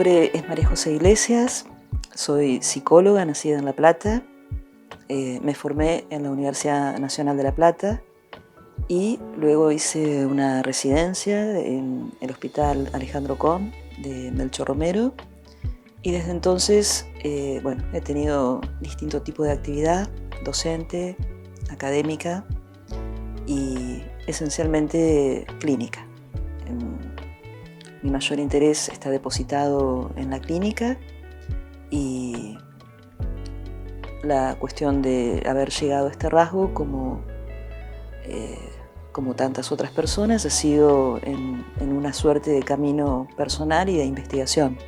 nombre es María José Iglesias, soy psicóloga, nacida en La Plata. Me formé en la Universidad Nacional de La Plata y luego hice una residencia en el Hospital Alejandro Con de Melchor Romero. Y desde entonces, he tenido distintos tipos de actividad, docente, académica y esencialmente clínica. Mi mayor interés está depositado en la clínica y la cuestión de haber llegado a este rasgo, como tantas otras personas, ha sido en una suerte de camino personal y de investigación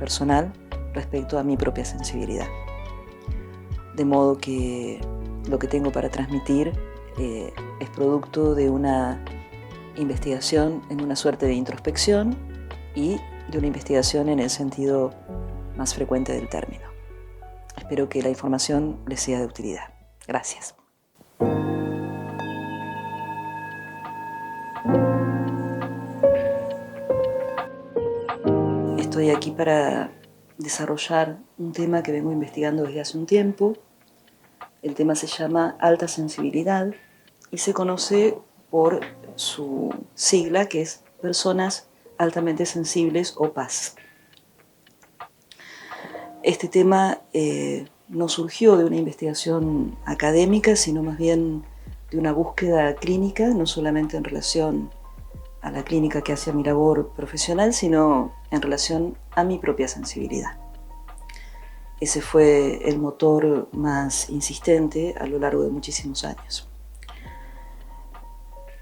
personal respecto a mi propia sensibilidad. De modo que lo que tengo para transmitir es producto de una investigación en una suerte de introspección y de una investigación en el sentido más frecuente del término. Espero que la información les sea de utilidad. Gracias. Estoy aquí para desarrollar un tema que vengo investigando desde hace un tiempo. El tema se llama alta sensibilidad y se conoce por su sigla, que es personas altamente sensibles o PAS. Este tema no surgió de una investigación académica, sino más bien de una búsqueda clínica, no solamente en relación a la clínica que hace mi labor profesional, sino en relación a mi propia sensibilidad. Ese fue el motor más insistente a lo largo de muchísimos años.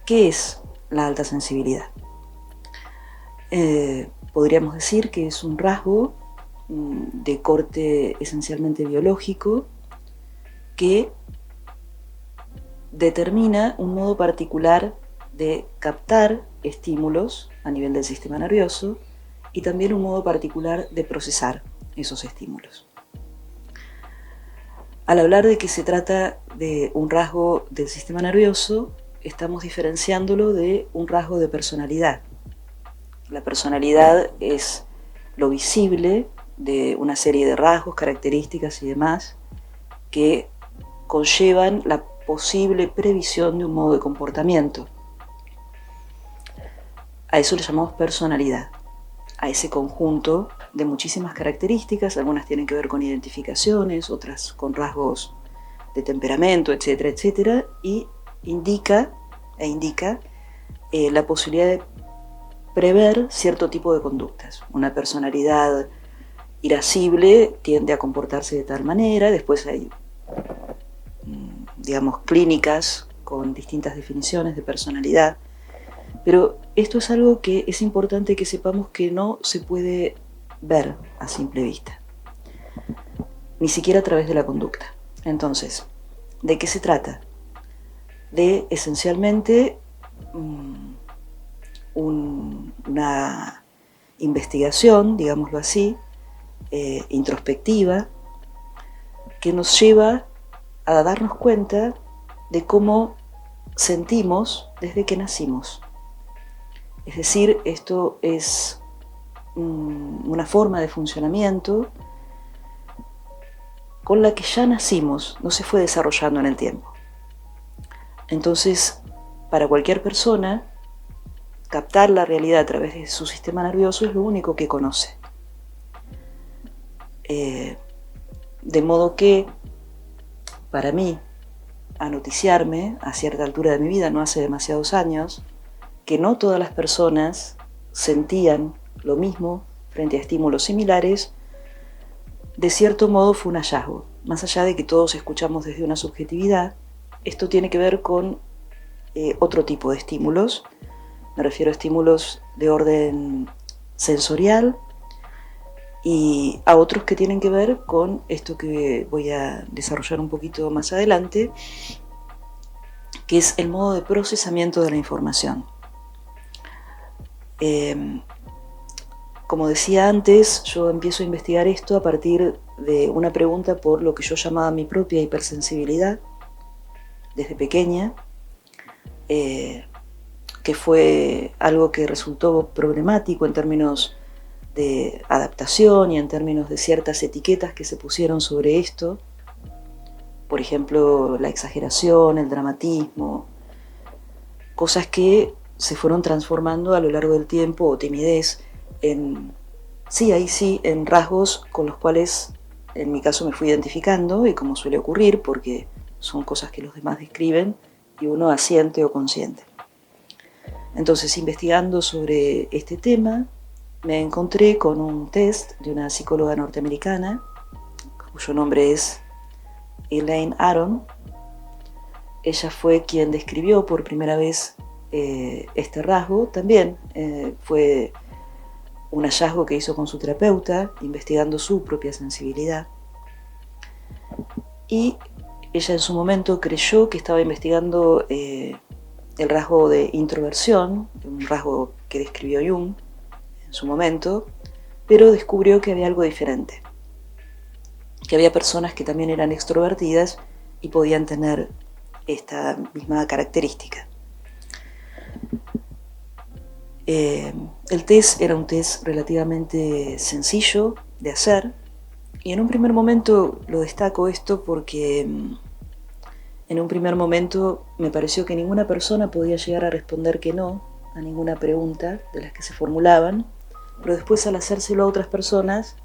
¿Qué es la alta sensibilidad? Podríamos decir que es un rasgo de corte esencialmente biológico que determina un modo particular de captar estímulos a nivel del sistema nervioso y también un modo particular de procesar esos estímulos. Al hablar de que se trata de un rasgo del sistema nervioso, estamos diferenciándolo de un rasgo de personalidad. La personalidad es lo visible de una serie de rasgos, características y demás que conllevan la posible previsión de un modo de comportamiento. A eso le llamamos personalidad, a ese conjunto de muchísimas características. Algunas tienen que ver con identificaciones, otras con rasgos de temperamento, etcétera, etcétera, y indica la posibilidad de prever cierto tipo de conductas. Una personalidad irascible tiende a comportarse de tal manera. Después hay, clínicas con distintas definiciones de personalidad. Pero esto es algo que es importante que sepamos que no se puede ver a simple vista, ni siquiera a través de la conducta. Entonces, ¿de qué se trata? De esencialmente una investigación, digámoslo así, introspectiva, que nos lleva a darnos cuenta de cómo sentimos desde que nacimos. Es decir, esto es una forma de funcionamiento con la que ya nacimos, no se fue desarrollando en el tiempo. Entonces, para cualquier persona, captar la realidad a través de su sistema nervioso es lo único que conoce. De modo que, para mí, a noticiarme a cierta altura de mi vida, no hace demasiados años, que no todas las personas sentían lo mismo frente a estímulos similares, de cierto modo fue un hallazgo. Más allá de que todos escuchamos desde una subjetividad, esto tiene que ver con otro tipo de estímulos. Me refiero a estímulos de orden sensorial y a otros que tienen que ver con esto que voy a desarrollar un poquito más adelante, que es el modo de procesamiento de la información. Como decía antes, yo empiezo a investigar esto a partir de una pregunta por lo que yo llamaba mi propia hipersensibilidad desde pequeña, que fue algo que resultó problemático en términos de adaptación y en términos de ciertas etiquetas que se pusieron sobre esto. Por ejemplo, la exageración, el dramatismo, cosas que se fueron transformando a lo largo del tiempo, o timidez, en rasgos con los cuales en mi caso me fui identificando, y como suele ocurrir, porque son cosas que los demás describen y uno asiente o consiente. Entonces, investigando sobre este tema, me encontré con un test de una psicóloga norteamericana, cuyo nombre es Elaine Aron. Ella fue quien describió por primera vez este rasgo. También fue un hallazgo que hizo con su terapeuta, investigando su propia sensibilidad. Y ella en su momento creyó que estaba investigando el rasgo de introversión, un rasgo que describió Jung en su momento, pero descubrió que había algo diferente, que había personas que también eran extrovertidas y podían tener esta misma característica. El test era un test relativamente sencillo de hacer, y en un primer momento lo destaco esto porque en un primer momento me pareció que ninguna persona podía llegar a responder que no a ninguna pregunta de las que se formulaban, pero después, al hacérselo a otras personas,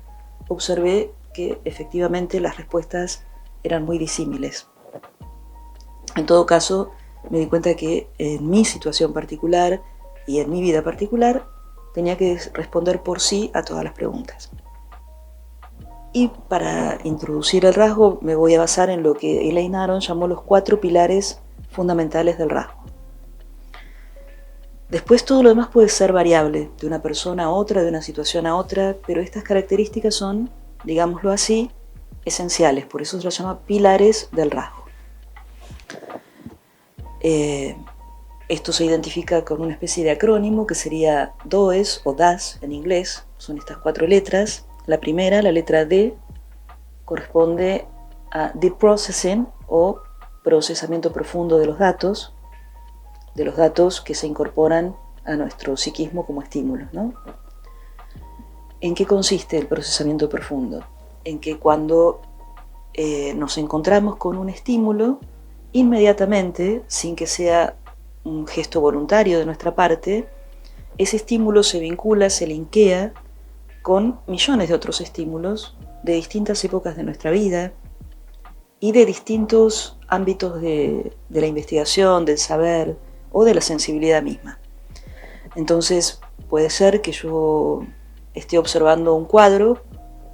observé que efectivamente las respuestas eran muy disímiles. En todo caso, me di cuenta que en mi situación particular y en mi vida particular tenía que responder por sí a todas las preguntas. Y para introducir el rasgo me voy a basar en lo que Elaine Aron llamó los 4 pilares fundamentales del rasgo. Después todo lo demás puede ser variable, de una persona a otra, de una situación a otra, pero estas características son, digámoslo así, esenciales, por eso se las llama pilares del rasgo. Esto se identifica con una especie de acrónimo que sería DOES o DAS en inglés, son estas 4 letras. La primera, la letra D, corresponde a Deep Processing o procesamiento profundo de los datos que se incorporan a nuestro psiquismo como estímulos, ¿no? ¿En qué consiste el procesamiento profundo? En que cuando nos encontramos con un estímulo, inmediatamente, sin que sea un gesto voluntario de nuestra parte, ese estímulo se vincula, se linkea con millones de otros estímulos de distintas épocas de nuestra vida y de distintos ámbitos de la investigación, del saber o de la sensibilidad misma. Entonces puede ser que yo esté observando un cuadro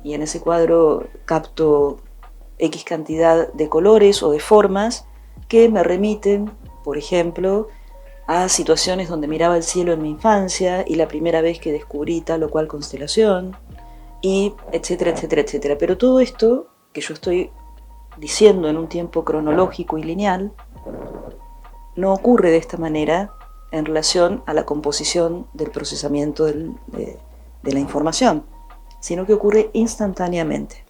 y en ese cuadro capto X cantidad de colores o de formas que me remiten, por ejemplo, a situaciones donde miraba el cielo en mi infancia y la primera vez que descubrí tal o cual constelación, y etcétera, etcétera, etcétera. Pero todo esto que yo estoy diciendo en un tiempo cronológico y lineal no ocurre de esta manera en relación a la composición del procesamiento de la información, sino que ocurre instantáneamente.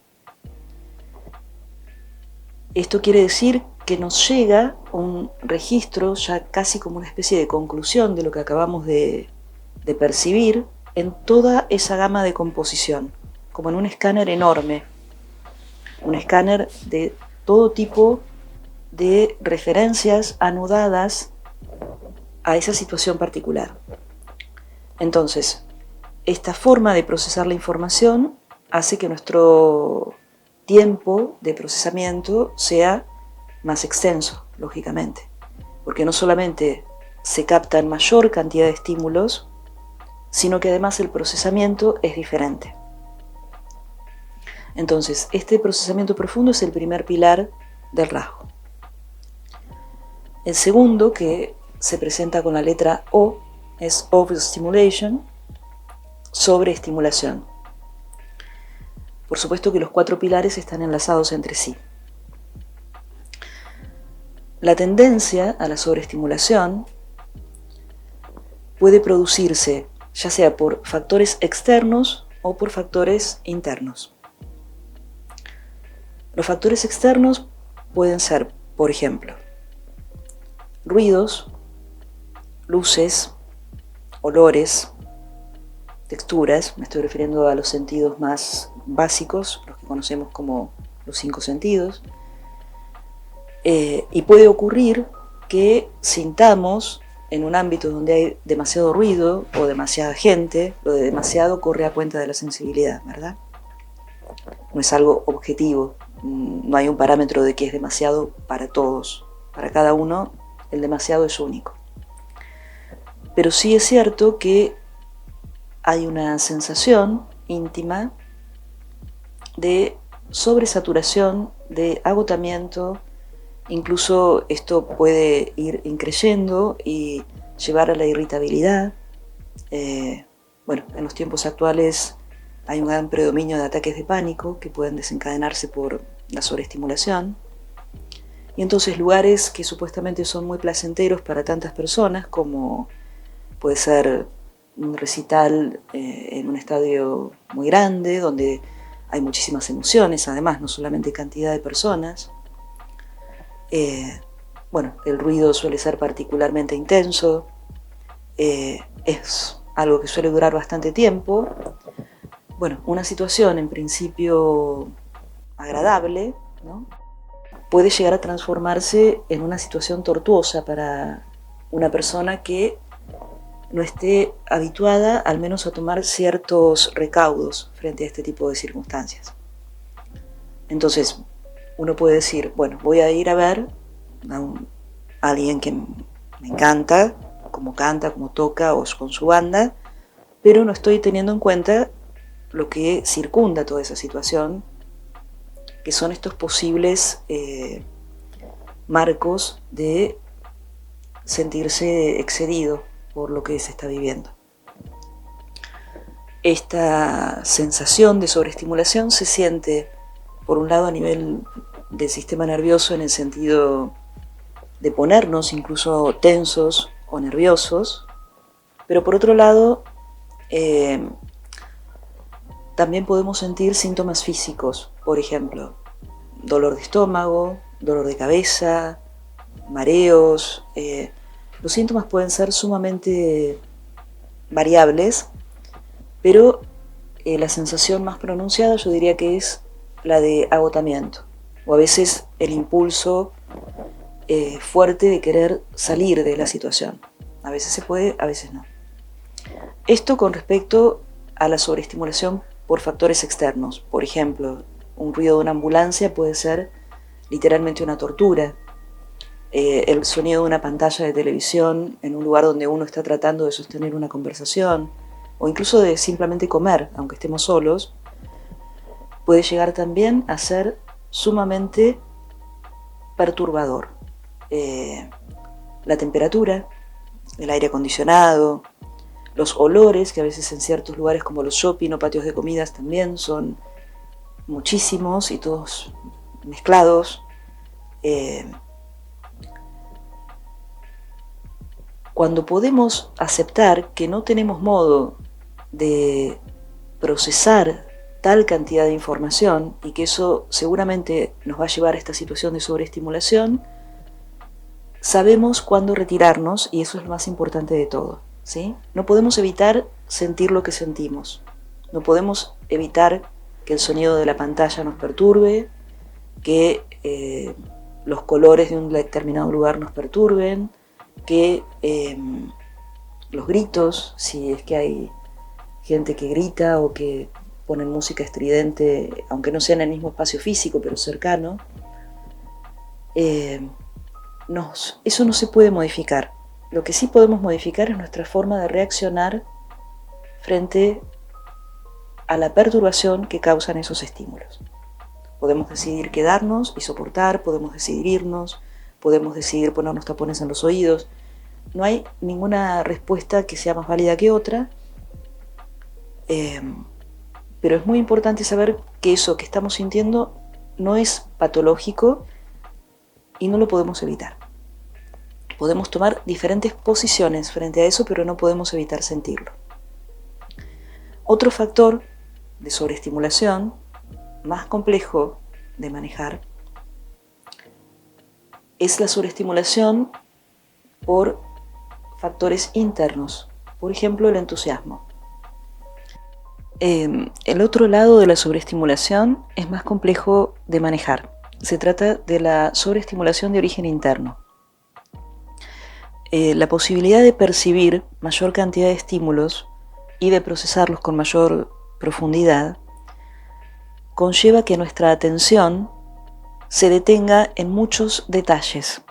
Esto quiere decir que nos llega un registro ya casi como una especie de conclusión de lo que acabamos de percibir en toda esa gama de composición, como en un escáner enorme, un escáner de todo tipo de referencias anudadas a esa situación particular. Entonces, esta forma de procesar la información hace que nuestro tiempo de procesamiento sea más extenso, lógicamente, porque no solamente se captan mayor cantidad de estímulos, sino que además el procesamiento es diferente. Entonces, este procesamiento profundo es el primer pilar del rasgo. El segundo, que se presenta con la letra O, es overstimulation, sobreestimulación. Por supuesto que los 4 pilares están enlazados entre sí. La tendencia a la sobreestimulación puede producirse ya sea por factores externos o por factores internos. Los factores externos pueden ser, por ejemplo, ruidos, luces, olores, texturas, me estoy refiriendo a los sentidos más básicos, los que conocemos como los 5 sentidos, y puede ocurrir que sintamos en un ámbito donde hay demasiado ruido o demasiada gente, lo de demasiado corre a cuenta de la sensibilidad, ¿verdad? No es algo objetivo, no hay un parámetro de que es demasiado para todos, para cada uno el demasiado es único. Pero sí es cierto que hay una sensación íntima de sobresaturación, de agotamiento, incluso esto puede ir increyendo y llevar a la irritabilidad. Bueno, en los tiempos actuales hay un gran predominio de ataques de pánico que pueden desencadenarse por la sobreestimulación. Y entonces lugares que supuestamente son muy placenteros para tantas personas, como puede ser un recital en un estadio muy grande, donde hay muchísimas emociones, además, no solamente cantidad de personas. Bueno, el ruido suele ser particularmente intenso, es algo que suele durar bastante tiempo. Bueno, una situación en principio agradable, ¿no?, puede llegar a transformarse en una situación tortuosa para una persona que no esté habituada al menos a tomar ciertos recaudos frente a este tipo de circunstancias. Entonces, uno puede decir, bueno, voy a ir a ver a alguien que me encanta, como canta, como toca o con su banda, pero no estoy teniendo en cuenta lo que circunda toda esa situación, que son estos posibles marcos de sentirse excedido por lo que se está viviendo. Esta sensación de sobreestimulación se siente, por un lado, a nivel del sistema nervioso, en el sentido de ponernos incluso tensos o nerviosos, pero por otro lado, también podemos sentir síntomas físicos, por ejemplo, dolor de estómago, dolor de cabeza, mareos. Los síntomas pueden ser sumamente variables, pero la sensación más pronunciada yo diría que es la de agotamiento, o a veces el impulso fuerte de querer salir de la situación. A veces se puede, a veces no. Esto con respecto a la sobreestimulación por factores externos. Por ejemplo, un ruido de una ambulancia puede ser literalmente una tortura. El sonido de una pantalla de televisión en un lugar donde uno está tratando de sostener una conversación, o incluso de simplemente comer, aunque estemos solos, puede llegar también a ser sumamente perturbador. La temperatura, el aire acondicionado, los olores, que a veces en ciertos lugares como los shopping o patios de comidas también son muchísimos y todos mezclados. Cuando podemos aceptar que no tenemos modo de procesar tal cantidad de información y que eso seguramente nos va a llevar a esta situación de sobreestimulación, sabemos cuándo retirarnos, y eso es lo más importante de todo, ¿sí? No podemos evitar sentir lo que sentimos, no podemos evitar que el sonido de la pantalla nos perturbe, que los colores de un determinado lugar nos perturben, que los gritos, si es que hay gente que grita o que ponen música estridente, aunque no sea en el mismo espacio físico, pero cercano, eso no se puede modificar. Lo que sí podemos modificar es nuestra forma de reaccionar frente a la perturbación que causan esos estímulos. Podemos decidir quedarnos y soportar, podemos decidir irnos, podemos decidir ponernos tapones en los oídos. No hay ninguna respuesta que sea más válida que otra, pero es muy importante saber que eso que estamos sintiendo no es patológico y no lo podemos evitar. Podemos tomar diferentes posiciones frente a eso, pero no podemos evitar sentirlo. Otro factor de sobreestimulación, más complejo de manejar, es la sobreestimulación por factores internos, por ejemplo el entusiasmo. El otro lado de la sobreestimulación es más complejo de manejar. Se trata de la sobreestimulación de origen interno. La posibilidad de percibir mayor cantidad de estímulos y de procesarlos con mayor profundidad conlleva que nuestra atención se detenga en muchos detalles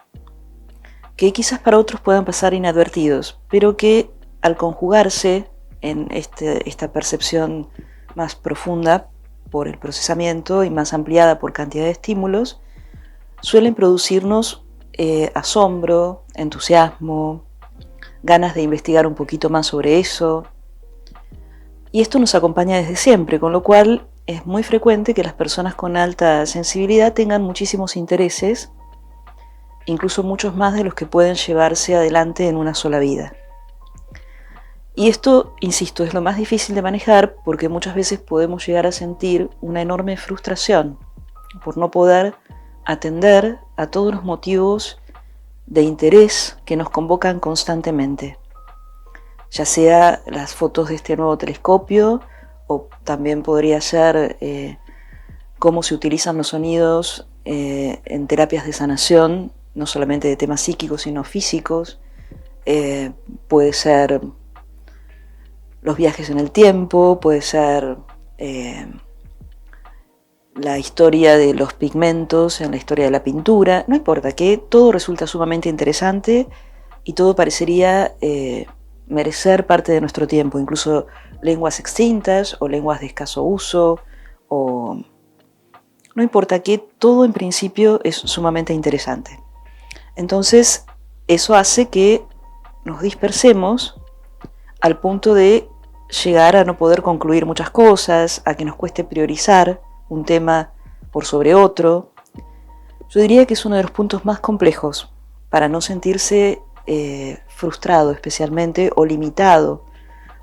que quizás para otros puedan pasar inadvertidos, pero que al conjugarse en esta percepción más profunda por el procesamiento y más ampliada por cantidad de estímulos, suelen producirnos asombro, entusiasmo, ganas de investigar un poquito más sobre eso. Y esto nos acompaña desde siempre, con lo cual es muy frecuente que las personas con alta sensibilidad tengan muchísimos intereses, incluso muchos más de los que pueden llevarse adelante en una sola vida. Y esto, insisto, es lo más difícil de manejar porque muchas veces podemos llegar a sentir una enorme frustración por no poder atender a todos los motivos de interés que nos convocan constantemente, ya sea las fotos de este nuevo telescopio, o también podría ser cómo se utilizan los sonidos en terapias de sanación, no solamente de temas psíquicos sino físicos. Puede ser los viajes en el tiempo, puede ser la historia de los pigmentos en la historia de la pintura, no importa, que todo resulta sumamente interesante y todo parecería merecer parte de nuestro tiempo, incluso lenguas extintas o lenguas de escaso uso, o no importa qué, todo en principio es sumamente interesante. Entonces, eso hace que nos dispersemos al punto de llegar a no poder concluir muchas cosas, a que nos cueste priorizar un tema por sobre otro. Yo diría que es uno de los puntos más complejos para no sentirse frustrado especialmente, o limitado,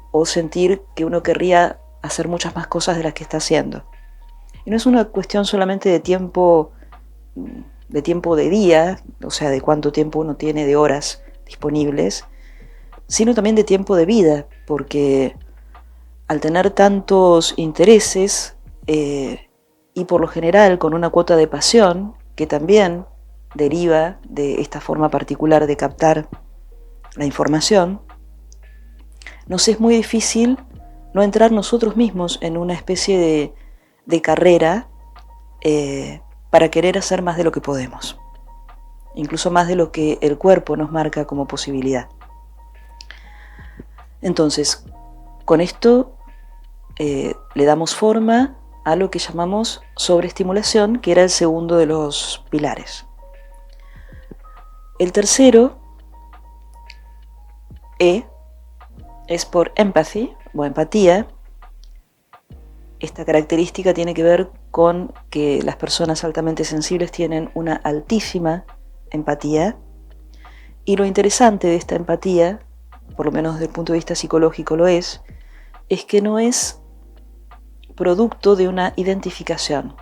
o sentir que uno querría hacer muchas más cosas de las que está haciendo. Y no es una cuestión solamente de tiempo de día, o sea, de cuánto tiempo uno tiene de horas disponibles, sino también de tiempo de vida, porque al tener tantos intereses y por lo general con una cuota de pasión que también deriva de esta forma particular de captar la información, nos es muy difícil no entrar nosotros mismos en una especie de carrera para querer hacer más de lo que podemos, incluso más de lo que el cuerpo nos marca como posibilidad. Entonces, con esto le damos forma a lo que llamamos sobreestimulación, que era el segundo de los pilares. El tercero, es por empathy o empatía. Esta característica tiene que ver con que las personas altamente sensibles tienen una altísima empatía, y lo interesante de esta empatía, por lo menos desde el punto de vista psicológico lo es que no es producto de una identificación.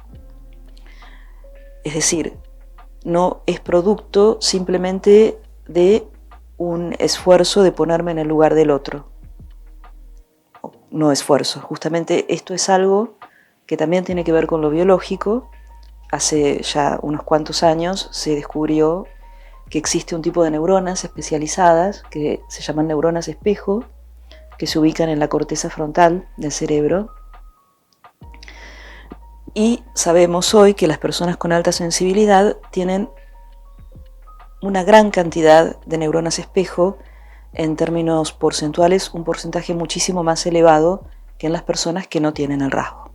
Es decir, no es producto simplemente de un esfuerzo de ponerme en el lugar del otro. No esfuerzo, justamente esto es algo que también tiene que ver con lo biológico. Hace ya unos cuantos años se descubrió que existe un tipo de neuronas especializadas que se llaman neuronas espejo, que se ubican en la corteza frontal del cerebro. Y sabemos hoy que las personas con alta sensibilidad tienen una gran cantidad de neuronas espejo, en términos porcentuales un porcentaje muchísimo más elevado que en las personas que no tienen el rasgo.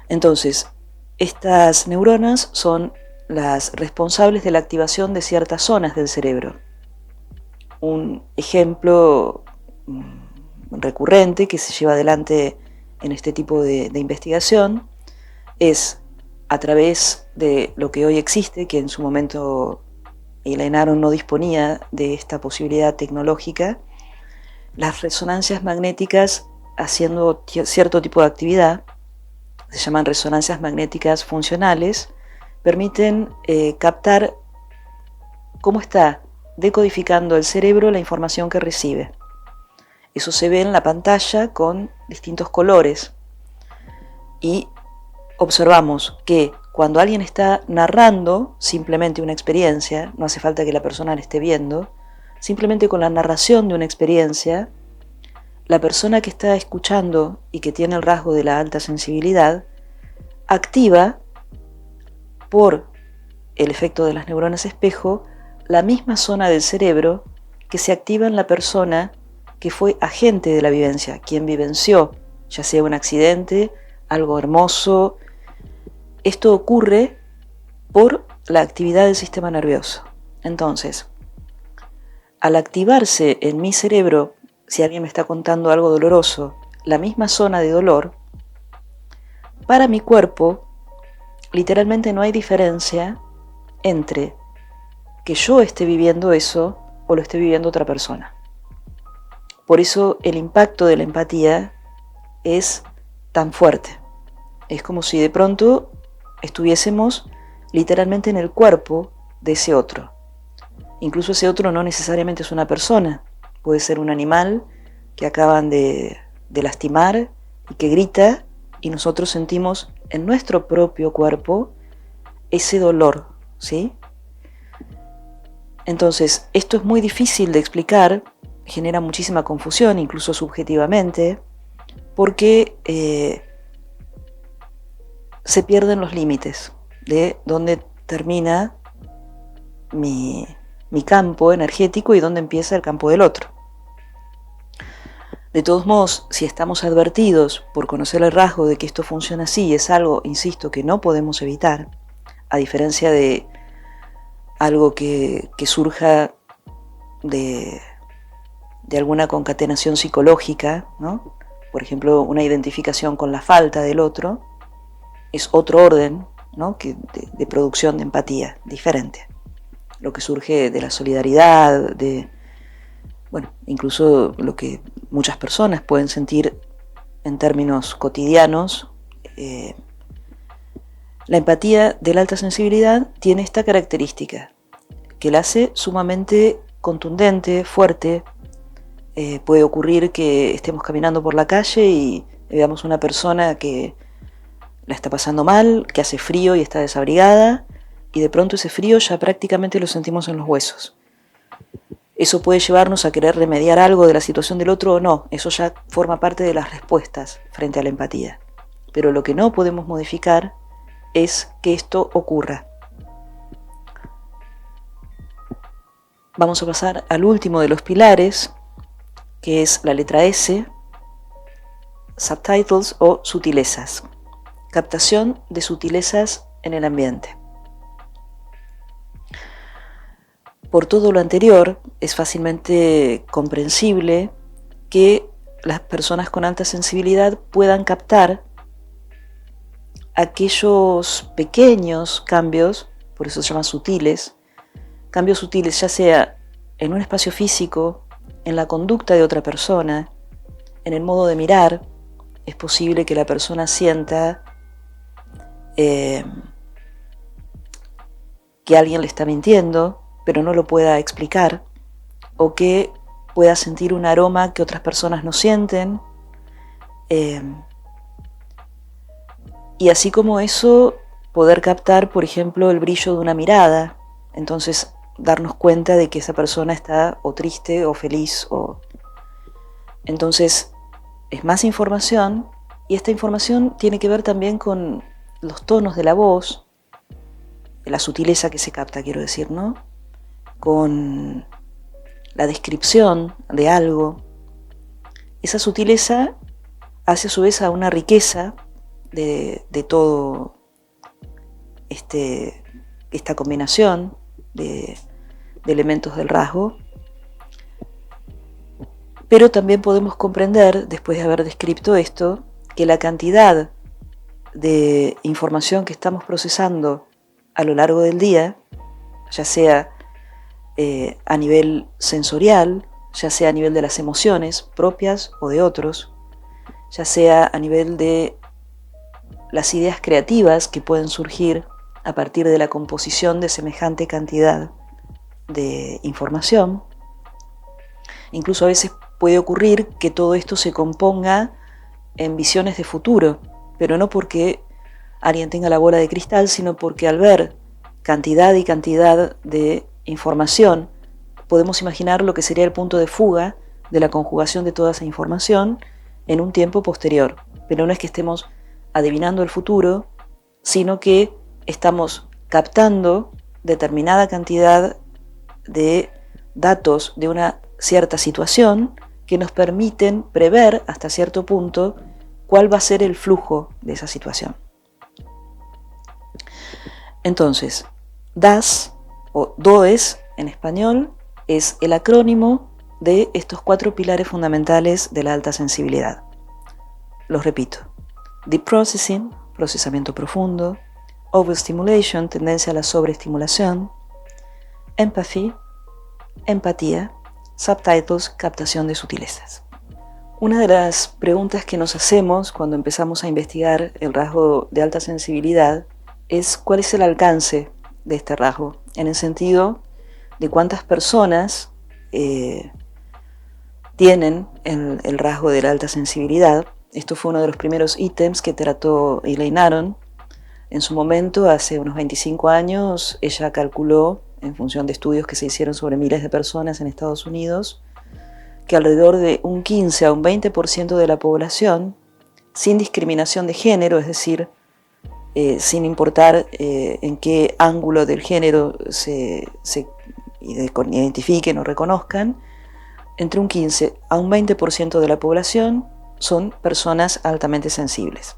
Entonces, estas neuronas son las responsables de la activación de ciertas zonas del cerebro. Un ejemplo recurrente que se lleva adelante en este tipo de investigación es a través de lo que hoy existe, que en su momento Elaine Aron no disponía de esta posibilidad tecnológica, las resonancias magnéticas haciendo cierto tipo de actividad, se llaman resonancias magnéticas funcionales, permiten captar cómo está decodificando el cerebro la información que recibe. Eso se ve en la pantalla con distintos colores. Y observamos que cuando alguien está narrando simplemente una experiencia, no hace falta que la persona la esté viendo, simplemente con la narración de una experiencia, la persona que está escuchando y que tiene el rasgo de la alta sensibilidad, activa, por el efecto de las neuronas espejo, la misma zona del cerebro que se activa en la persona que fue agente de la vivencia, quien vivenció, ya sea un accidente, algo hermoso. Esto ocurre por la actividad del sistema nervioso. Entonces, al activarse en mi cerebro, si alguien me está contando algo doloroso, la misma zona de dolor, para mi cuerpo, literalmente no hay diferencia entre que yo esté viviendo eso o lo esté viviendo otra persona. Por eso el impacto de la empatía es tan fuerte. Es como si de pronto estuviésemos literalmente en el cuerpo de ese otro. Incluso ese otro no necesariamente es una persona, puede ser un animal que acaban de lastimar y que grita, y nosotros sentimos en nuestro propio cuerpo ese dolor, ¿sí? Entonces, esto es muy difícil de explicar, genera muchísima confusión, incluso subjetivamente, porque se pierden los límites de dónde termina mi campo energético y dónde empieza el campo del otro. De todos modos, si estamos advertidos por conocer el rasgo de que esto funciona así, es algo, insisto, que no podemos evitar, a diferencia de algo que surja de alguna concatenación psicológica, ¿no? Por ejemplo, una identificación con la falta del otro, es otro orden, ¿no? de producción de empatía, diferente. Lo que surge de la solidaridad, incluso lo que muchas personas pueden sentir en términos cotidianos. La empatía de la alta sensibilidad tiene esta característica, que la hace sumamente contundente, fuerte. Puede ocurrir que estemos caminando por la calle y veamos una persona que la está pasando mal, que hace frío y está desabrigada, y de pronto ese frío ya prácticamente lo sentimos en los huesos. Eso puede llevarnos a querer remediar algo de la situación del otro o no, eso ya forma parte de las respuestas frente a la empatía. Pero lo que no podemos modificar es que esto ocurra. Vamos a pasar al último de los pilares, que es la letra S, subtitles o sutilezas. Captación de sutilezas en el ambiente. Por todo lo anterior, es fácilmente comprensible que las personas con alta sensibilidad puedan captar aquellos pequeños cambios, por eso se llaman sutiles, cambios sutiles ya sea en un espacio físico, en la conducta de otra persona, en el modo de mirar. Es posible que la persona sienta que alguien le está mintiendo, pero no lo pueda explicar, o que pueda sentir un aroma que otras personas no sienten. Y así como eso, poder captar, por ejemplo, el brillo de una mirada, entonces darnos cuenta de que esa persona está o triste o feliz. Entonces es más información, y esta información tiene que ver también con los tonos de la voz, la sutileza que se capta, quiero decir, ¿no? Con la descripción de algo. Esa sutileza hace a su vez a una riqueza de todo esta combinación de elementos del rasgo. Pero también podemos comprender, después de haber descrito esto, que la cantidad de información que estamos procesando a lo largo del día, ya sea a nivel sensorial, ya sea a nivel de las emociones propias o de otros, ya sea a nivel de las ideas creativas que pueden surgir a partir de la composición de semejante cantidad de información. Incluso a veces puede ocurrir que todo esto se componga en visiones de futuro, pero no porque alguien tenga la bola de cristal, sino porque al ver cantidad y cantidad de información, podemos imaginar lo que sería el punto de fuga de la conjugación de toda esa información en un tiempo posterior. Pero no es que estemos adivinando el futuro, sino que estamos captando determinada cantidad de datos de una cierta situación que nos permiten prever hasta cierto punto cuál va a ser el flujo de esa situación. Entonces, DAS o DOES en español es el acrónimo de estos 4 pilares fundamentales de la alta sensibilidad. Los repito: Deep Processing, procesamiento profundo; Overstimulation, tendencia a la sobreestimulación; Empathy, empatía; Subtitles, captación de sutilezas. Una de las preguntas que nos hacemos cuando empezamos a investigar el rasgo de alta sensibilidad es cuál es el alcance de este rasgo, en el sentido de cuántas personas tienen el rasgo de la alta sensibilidad. Esto fue uno de los primeros ítems que trató Elaine Aron. En su momento, hace unos 25 años, ella calculó, en función de estudios que se hicieron sobre miles de personas en Estados Unidos, que alrededor de un 15 a un 20% de la población, sin discriminación de género, es decir, sin importar en qué ángulo del género se identifiquen o reconozcan, entre un 15 a un 20% de la población son personas altamente sensibles.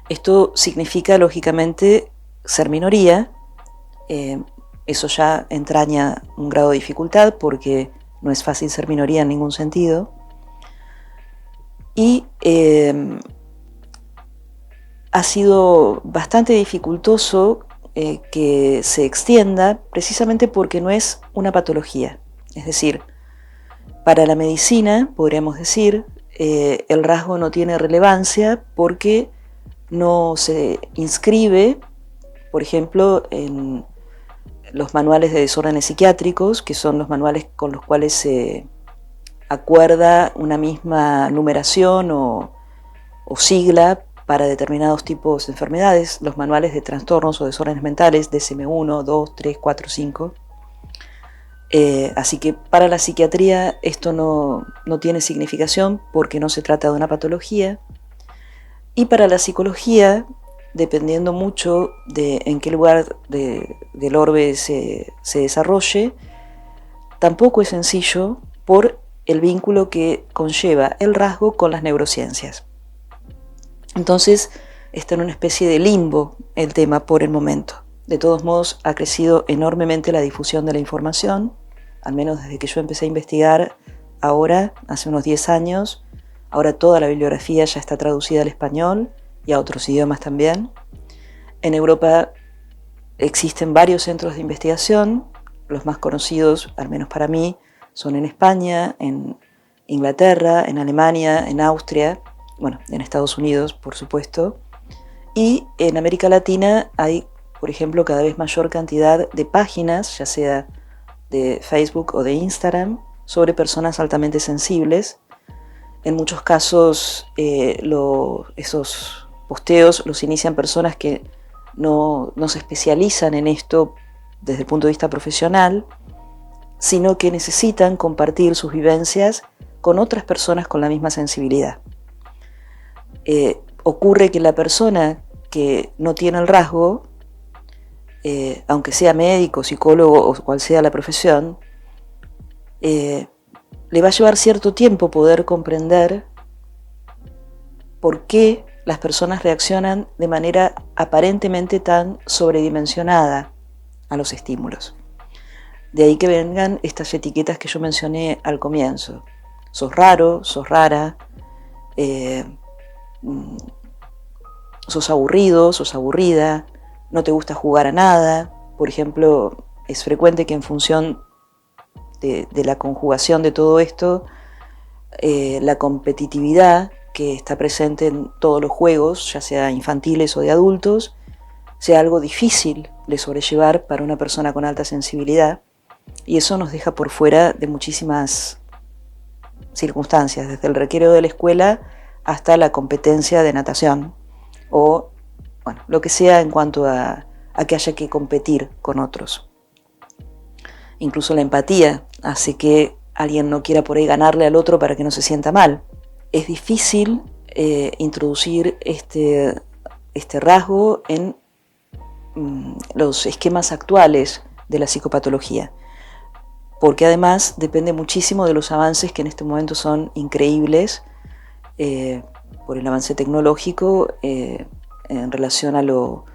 Esto significa, lógicamente, ser minoría. Eso ya entraña un grado de dificultad porque no es fácil ser minoría en ningún sentido. Y ha sido bastante dificultoso que se extienda precisamente porque no es una patología. Es decir, para la medicina, podríamos decir, el rasgo no tiene relevancia porque no se inscribe, por ejemplo, en los manuales de desórdenes psiquiátricos, que son los manuales con los cuales se acuerda una misma numeración o sigla para determinados tipos de enfermedades, los manuales de trastornos o desórdenes mentales, DSM-1, 2, 3, 4, 5. Así que para la psiquiatría esto no tiene significación porque no se trata de una patología. Y para la psicología, dependiendo mucho de en qué lugar del orbe se desarrolle, tampoco es sencillo por el vínculo que conlleva el rasgo con las neurociencias. Entonces está en una especie de limbo el tema por el momento. De todos modos, ha crecido enormemente la difusión de la información, al menos desde que yo empecé a investigar ahora, hace unos 10 años. Ahora toda la bibliografía ya está traducida al español y a otros idiomas también. En Europa existen varios centros de investigación. Los más conocidos, al menos para mí, son en España, en Inglaterra, en Alemania, en Austria, bueno, en Estados Unidos, por supuesto. Y en América Latina hay, por ejemplo, cada vez mayor cantidad de páginas, ya sea de Facebook o de Instagram, sobre personas altamente sensibles. En muchos casos esos posteos los inician personas que no se especializan en esto desde el punto de vista profesional, sino que necesitan compartir sus vivencias con otras personas con la misma sensibilidad. Ocurre que la persona que no tiene el rasgo, aunque sea médico, psicólogo o cual sea la profesión, le va a llevar cierto tiempo poder comprender por qué las personas reaccionan de manera aparentemente tan sobredimensionada a los estímulos. De ahí que vengan estas etiquetas que yo mencioné al comienzo. Sos raro, sos rara, sos aburrido, sos aburrida, no te gusta jugar a nada. Por ejemplo, es frecuente que en función de la conjugación de todo esto, la competitividad que está presente en todos los juegos, ya sea infantiles o de adultos, sea algo difícil de sobrellevar para una persona con alta sensibilidad, y eso nos deja por fuera de muchísimas circunstancias, desde el recreo de la escuela hasta la competencia de natación o bueno, lo que sea en cuanto a que haya que competir con otros. Incluso la empatía hace que alguien no quiera por ahí ganarle al otro para que no se sienta mal. Es difícil introducir este rasgo en los esquemas actuales de la psicopatología, porque además depende muchísimo de los avances que en este momento son increíbles por el avance tecnológico en relación a lo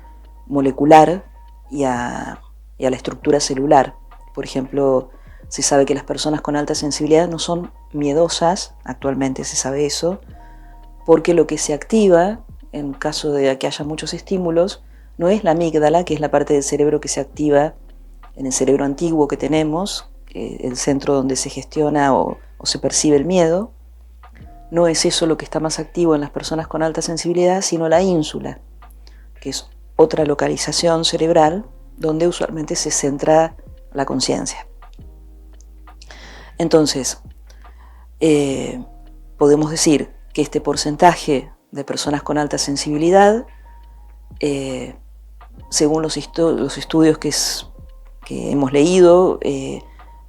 molecular y a la estructura celular. Por ejemplo, se sabe que las personas con alta sensibilidad no son miedosas, actualmente se sabe eso, porque lo que se activa en caso de que haya muchos estímulos no es la amígdala, que es la parte del cerebro que se activa en el cerebro antiguo que tenemos, el centro donde se gestiona o se percibe el miedo. No es eso lo que está más activo en las personas con alta sensibilidad, sino la ínsula, que es otra localización cerebral donde usualmente se centra la conciencia. Entonces, podemos decir que este porcentaje de personas con alta sensibilidad, según los estudios que hemos leído,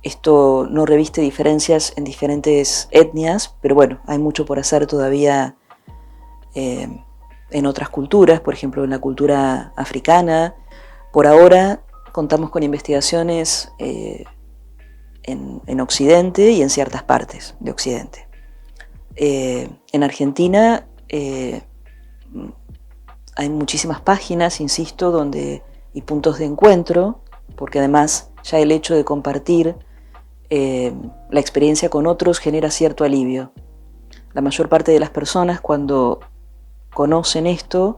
esto no reviste diferencias en diferentes etnias, pero bueno, hay mucho por hacer todavía en otras culturas, por ejemplo en la cultura africana. Por ahora contamos con investigaciones en Occidente y en ciertas partes de Occidente. En Argentina hay muchísimas páginas, insisto, y puntos de encuentro, porque además ya el hecho de compartir la experiencia con otros genera cierto alivio. La mayor parte de las personas cuando conocen esto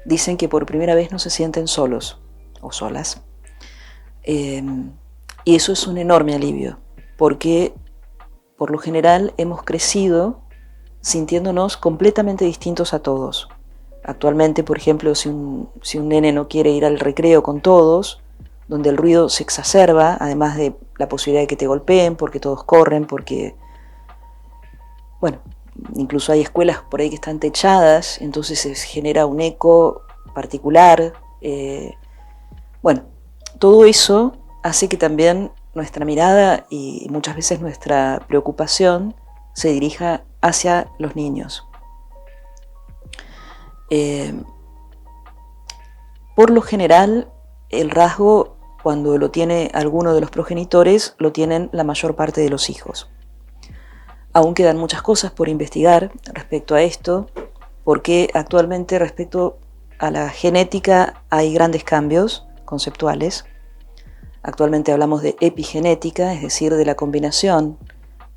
dicen que por primera vez no se sienten solos o solas. Y eso es un enorme alivio, porque por lo general hemos crecido sintiéndonos completamente distintos a todos. Actualmente, por ejemplo, si un nene no quiere ir al recreo con todos, donde el ruido se exacerba, además de la posibilidad de que te golpeen, porque todos corren, porque, bueno, incluso hay escuelas por ahí que están techadas, entonces se genera un eco particular. Bueno, todo eso hace que también nuestra mirada y muchas veces nuestra preocupación se dirija hacia los niños. Por lo general, el rasgo, cuando lo tiene alguno de los progenitores, lo tienen la mayor parte de los hijos. Aún quedan muchas cosas por investigar respecto a esto, porque actualmente respecto a la genética hay grandes cambios conceptuales. Actualmente hablamos de epigenética, es decir, de la combinación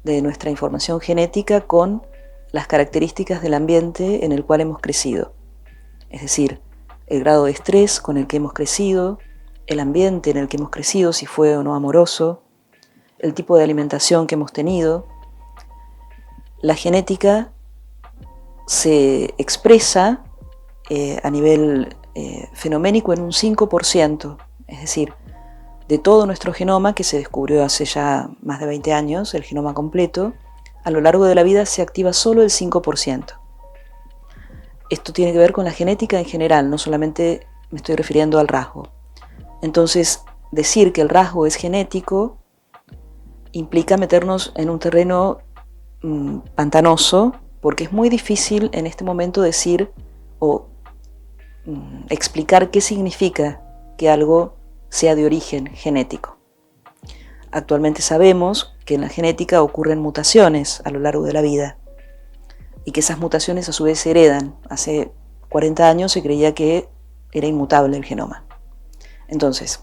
de nuestra información genética con las características del ambiente en el cual hemos crecido. Es decir, el grado de estrés con el que hemos crecido, el ambiente en el que hemos crecido, si fue o no amoroso, el tipo de alimentación que hemos tenido. La genética se expresa a nivel fenoménico en un 5%, es decir, de todo nuestro genoma, que se descubrió hace ya más de 20 años, el genoma completo, a lo largo de la vida se activa solo el 5%. Esto tiene que ver con la genética en general, no solamente me estoy refiriendo al rasgo. Entonces, decir que el rasgo es genético implica meternos en un terreno pantanoso, porque es muy difícil en este momento decir o explicar qué significa que algo sea de origen genético. Actualmente sabemos que en la genética ocurren mutaciones a lo largo de la vida y que esas mutaciones a su vez se heredan. Hace 40 años se creía que era inmutable el genoma. Entonces,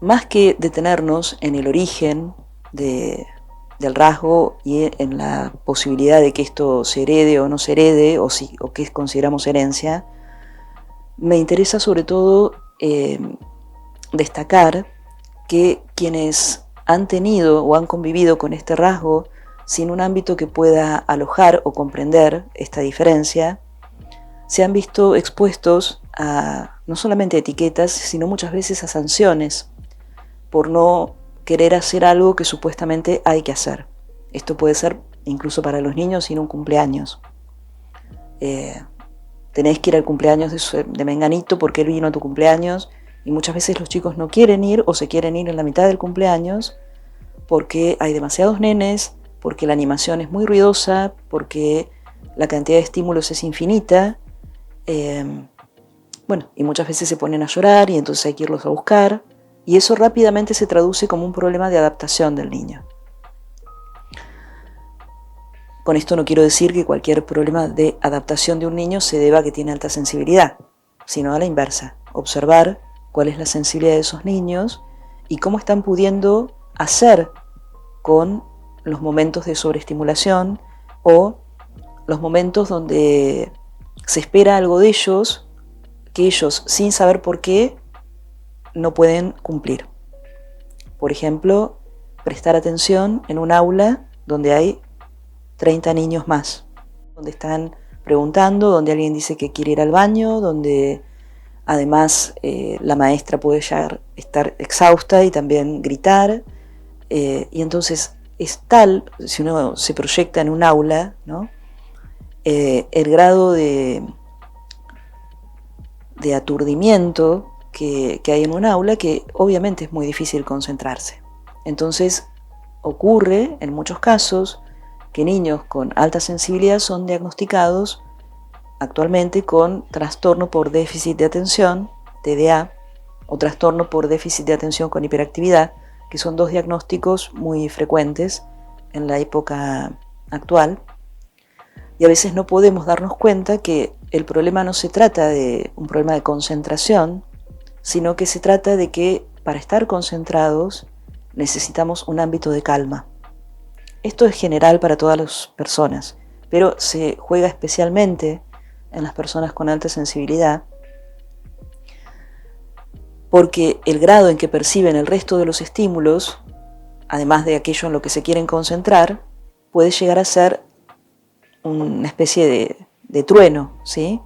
más que detenernos en el origen del rasgo y en la posibilidad de que esto se herede o no se herede, o qué consideramos herencia, me interesa sobre todo destacar que quienes han tenido o han convivido con este rasgo sin un ámbito que pueda alojar o comprender esta diferencia, se han visto expuestos a no solamente a etiquetas, sino muchas veces a sanciones por no querer hacer algo que supuestamente hay que hacer. Esto puede ser incluso para los niños sin un cumpleaños. Tenés que ir al cumpleaños de Menganito porque él vino a tu cumpleaños, y muchas veces los chicos no quieren ir o se quieren ir en la mitad del cumpleaños porque hay demasiados nenes, porque la animación es muy ruidosa, porque la cantidad de estímulos es infinita. Y muchas veces se ponen a llorar y entonces hay que irlos a buscar, y eso rápidamente se traduce como un problema de adaptación del niño. Con esto no quiero decir que cualquier problema de adaptación de un niño se deba a que tiene alta sensibilidad, sino a la inversa, observar cuál es la sensibilidad de esos niños y cómo están pudiendo hacer con los momentos de sobreestimulación o los momentos donde se espera algo de ellos que ellos, sin saber por qué, no pueden cumplir. Por ejemplo, prestar atención en un aula donde hay 30 niños más, donde están preguntando, donde alguien dice que quiere ir al baño, donde además la maestra puede ya estar exhausta y también gritar, y entonces es tal, si uno se proyecta en un aula, ¿no? El grado de aturdimiento que hay en un aula, que obviamente es muy difícil concentrarse. Entonces ocurre en muchos casos que niños con alta sensibilidad son diagnosticados actualmente con trastorno por déficit de atención, TDA, o trastorno por déficit de atención con hiperactividad, que son dos diagnósticos muy frecuentes en la época actual. Y a veces no podemos darnos cuenta que el problema no se trata de un problema de concentración, sino que se trata de que para estar concentrados necesitamos un ámbito de calma. Esto es general para todas las personas, pero se juega especialmente en las personas con alta sensibilidad, porque el grado en que perciben el resto de los estímulos, además de aquello en lo que se quieren concentrar, puede llegar a ser una especie de trueno, ¿sí?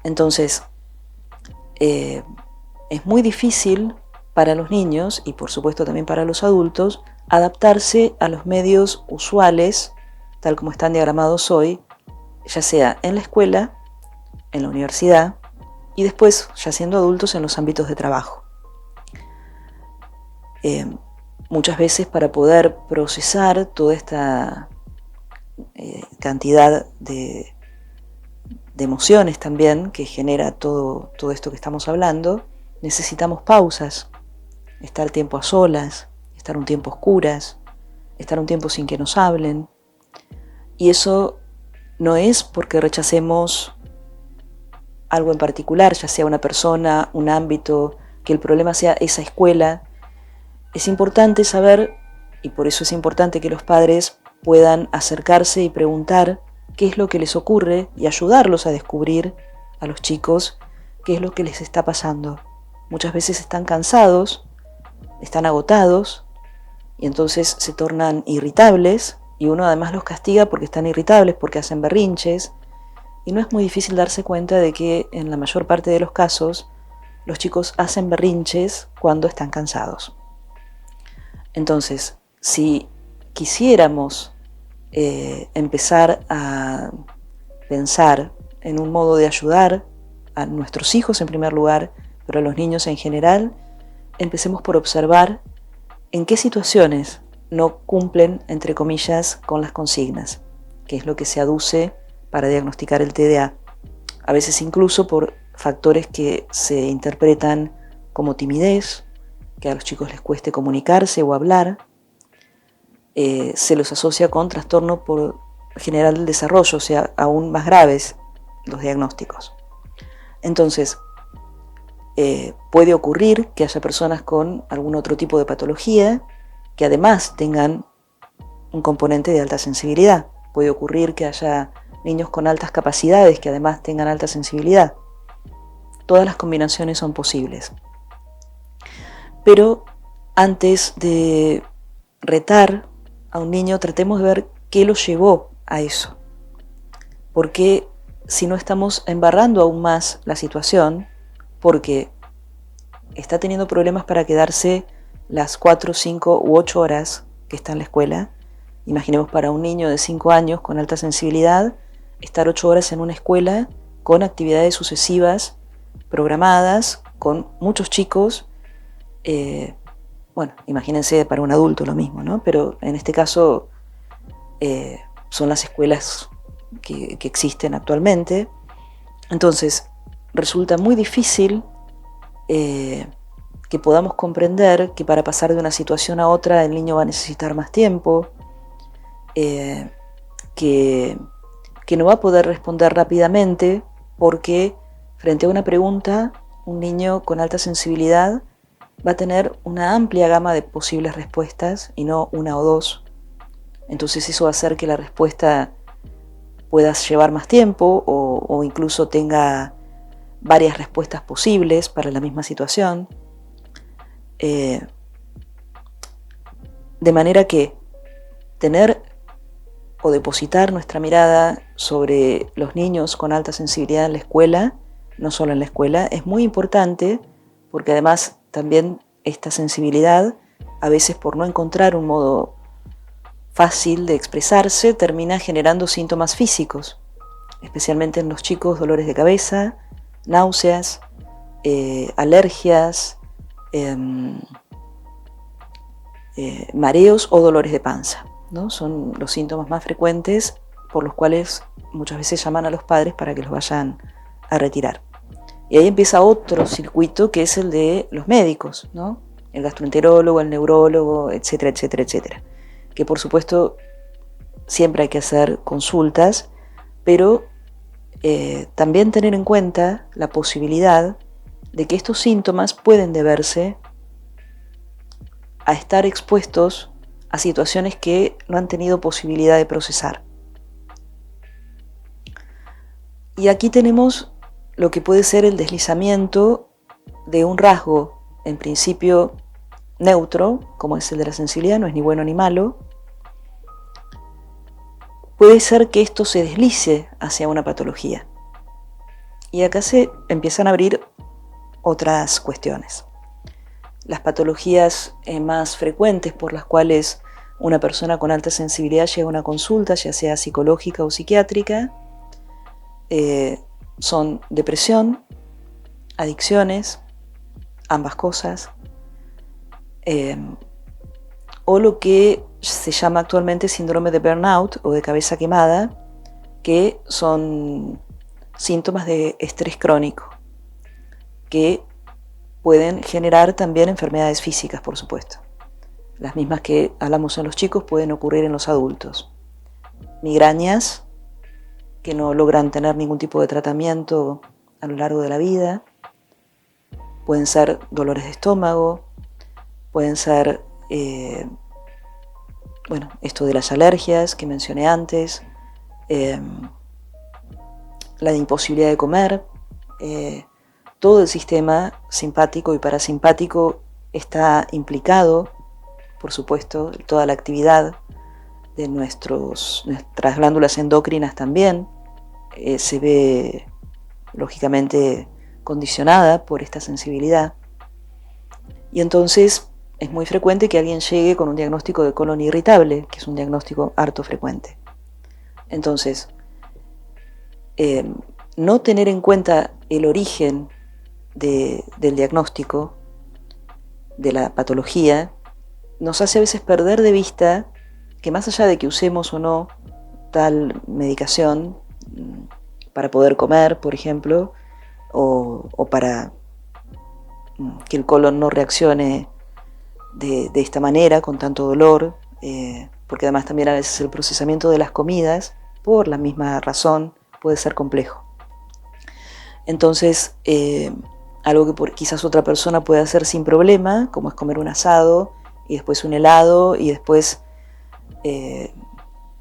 Entonces, es muy difícil para los niños, y por supuesto también para los adultos, adaptarse a los medios usuales, tal como están diagramados hoy, ya sea en la escuela, en la universidad, y después, ya siendo adultos, en los ámbitos de trabajo. Muchas veces, para poder procesar toda esta cantidad de emociones también que genera todo esto que estamos hablando, necesitamos pausas, estar tiempo a solas, estar un tiempo a oscuras, estar un tiempo sin que nos hablen. Y eso no es porque rechacemos algo en particular, ya sea una persona, un ámbito, que el problema sea esa escuela. Es importante saber, y por eso es importante que los padres puedan acercarse y preguntar qué es lo que les ocurre y ayudarlos a descubrir a los chicos qué es lo que les está pasando. Muchas veces están cansados, están agotados, y entonces se tornan irritables, y uno además los castiga porque están irritables, porque hacen berrinches, y no es muy difícil darse cuenta de que en la mayor parte de los casos los chicos hacen berrinches cuando están cansados. Entonces, si quisiéramos empezar a pensar en un modo de ayudar a nuestros hijos en primer lugar, pero a los niños en general, empecemos por observar en qué situaciones no cumplen, entre comillas, con las consignas, que es lo que se aduce para diagnosticar el TDA. A veces incluso por factores que se interpretan como timidez, que a los chicos les cueste comunicarse o hablar, se los asocia con trastorno por general del desarrollo, o sea, aún más graves los diagnósticos. Entonces, puede ocurrir que haya personas con algún otro tipo de patología que además tengan un componente de alta sensibilidad. Puede ocurrir que haya niños con altas capacidades que además tengan alta sensibilidad. Todas las combinaciones son posibles. Pero antes de retar a un niño, tratemos de ver qué lo llevó a eso. Porque si no estamos embarrando aún más la situación, porque está teniendo problemas para quedarse las 4, 5 u 8 horas que está en la escuela, Imaginemos para un niño de 5 años con alta sensibilidad, estar 8 horas en una escuela con actividades sucesivas, programadas, con muchos chicos. Bueno, imagínense para un adulto lo mismo, ¿no? Pero en este caso son las escuelas que existen actualmente. Entonces, resulta muy difícil que podamos comprender que para pasar de una situación a otra el niño va a necesitar más tiempo, que no va a poder responder rápidamente porque frente a una pregunta, un niño con alta sensibilidad va a tener una amplia gama de posibles respuestas y no una o dos. Entonces eso va a hacer que la respuesta pueda llevar más tiempo o incluso tenga varias respuestas posibles para la misma situación. De manera que tener o depositar nuestra mirada sobre los niños con alta sensibilidad en la escuela, no solo en la escuela, es muy importante porque además también esta sensibilidad, a veces por no encontrar un modo fácil de expresarse, termina generando síntomas físicos, especialmente en los chicos, dolores de cabeza, náuseas, alergias, mareos o dolores de panza, ¿no? Son los síntomas más frecuentes por los cuales muchas veces llaman a los padres para que los vayan a retirar. Y ahí empieza otro circuito que es el de los médicos, ¿no? El gastroenterólogo, el neurólogo, etcétera, etcétera, etcétera. Que por supuesto siempre hay que hacer consultas, pero también tener en cuenta la posibilidad de que estos síntomas pueden deberse a estar expuestos a situaciones que no han tenido posibilidad de procesar. Y aquí tenemos lo que puede ser el deslizamiento de un rasgo, en principio neutro, como es el de la sensibilidad, no es ni bueno ni malo. Puede ser que esto se deslice hacia una patología. Y acá se empiezan a abrir otras cuestiones. Las patologías más frecuentes por las cuales una persona con alta sensibilidad llega a una consulta, ya sea psicológica o psiquiátrica, son depresión, adicciones, ambas cosas, o lo que se llama actualmente síndrome de burnout o de cabeza quemada, que son síntomas de estrés crónico, que pueden generar también enfermedades físicas, por supuesto. Las mismas que hablamos en los chicos pueden ocurrir en los adultos. Migrañas, que no logran tener ningún tipo de tratamiento a lo largo de la vida. Pueden ser dolores de estómago, pueden ser, esto de las alergias que mencioné antes, la imposibilidad de comer. Todo el sistema simpático y parasimpático está implicado, por supuesto, toda la actividad de nuestras glándulas endocrinas también se ve lógicamente condicionada por esta sensibilidad. Y entonces es muy frecuente que alguien llegue con un diagnóstico de colon irritable, que es un diagnóstico harto frecuente. Entonces, no tener en cuenta el origen del diagnóstico, de la patología, nos hace a veces perder de vista que más allá de que usemos o no tal medicación para poder comer, por ejemplo, o para que el colon no reaccione de esta manera, con tanto dolor, porque además también a veces el procesamiento de las comidas, por la misma razón, puede ser complejo. Entonces, algo que quizás otra persona puede hacer sin problema, como es comer un asado y después un helado y después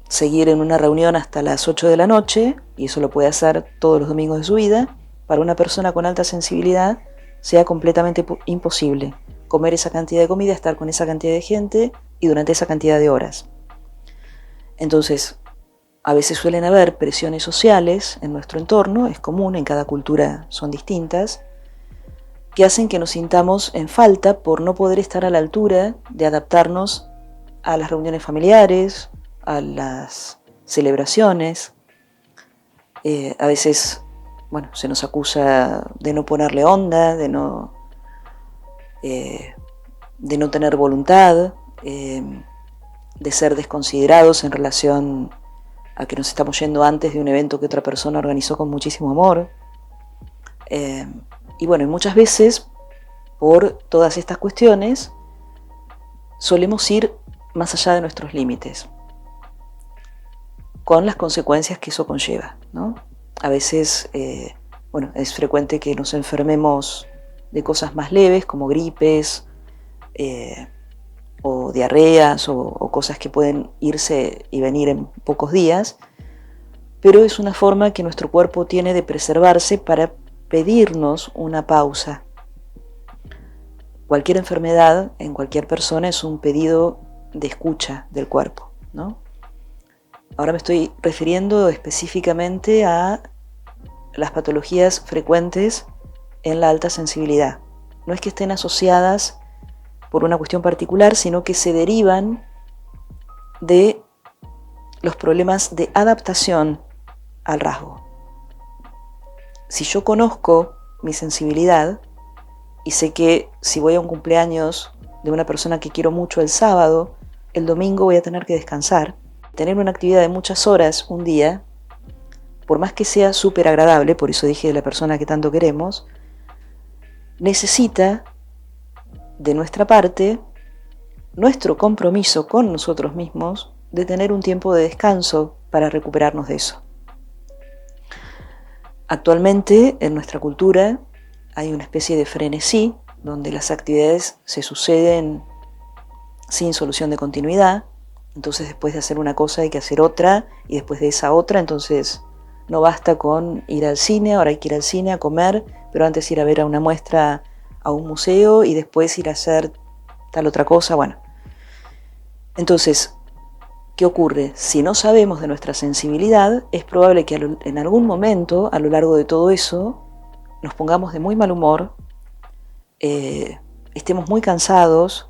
seguir en una reunión hasta las 8 de la noche, y eso lo puede hacer todos los domingos de su vida, para una persona con alta sensibilidad sea completamente imposible comer esa cantidad de comida, estar con esa cantidad de gente y durante esa cantidad de horas. Entonces, a veces suelen haber presiones sociales en nuestro entorno, es común, en cada cultura son distintas, que hacen que nos sintamos en falta por no poder estar a la altura de adaptarnos a las reuniones familiares, a las celebraciones. A veces, bueno, se nos acusa de no ponerle onda, de no tener voluntad, de ser desconsiderados en relación a que nos estamos yendo antes de un evento que otra persona organizó con muchísimo amor. Y bueno, muchas veces, por todas estas cuestiones, solemos ir más allá de nuestros límites, con las consecuencias que eso conlleva, ¿no? A veces, bueno, es frecuente que nos enfermemos de cosas más leves, como gripes, o diarreas, o cosas que pueden irse y venir en pocos días, pero es una forma que nuestro cuerpo tiene de preservarse para pedirnos una pausa. Cualquier enfermedad en cualquier persona es un pedido de escucha del cuerpo, ¿no? Ahora me estoy refiriendo específicamente a las patologías frecuentes en la alta sensibilidad. No es que estén asociadas por una cuestión particular, sino que se derivan de los problemas de adaptación al rasgo. Si yo conozco mi sensibilidad y sé que si voy a un cumpleaños de una persona que quiero mucho el sábado, el domingo voy a tener que descansar, tener una actividad de muchas horas un día, por más que sea súper agradable, por eso dije de la persona que tanto queremos, necesita de nuestra parte nuestro compromiso con nosotros mismos de tener un tiempo de descanso para recuperarnos de eso. Actualmente en nuestra cultura hay una especie de frenesí donde las actividades se suceden sin solución de continuidad. Entonces después de hacer una cosa hay que hacer otra, y después de esa otra, entonces no basta con ir al cine, ahora hay que ir al cine a comer, pero antes ir a ver a una muestra a un museo y después ir a hacer tal otra cosa. Bueno, entonces, ¿qué ocurre? Si no sabemos de nuestra sensibilidad, es probable que en algún momento, a lo largo de todo eso, nos pongamos de muy mal humor, estemos muy cansados,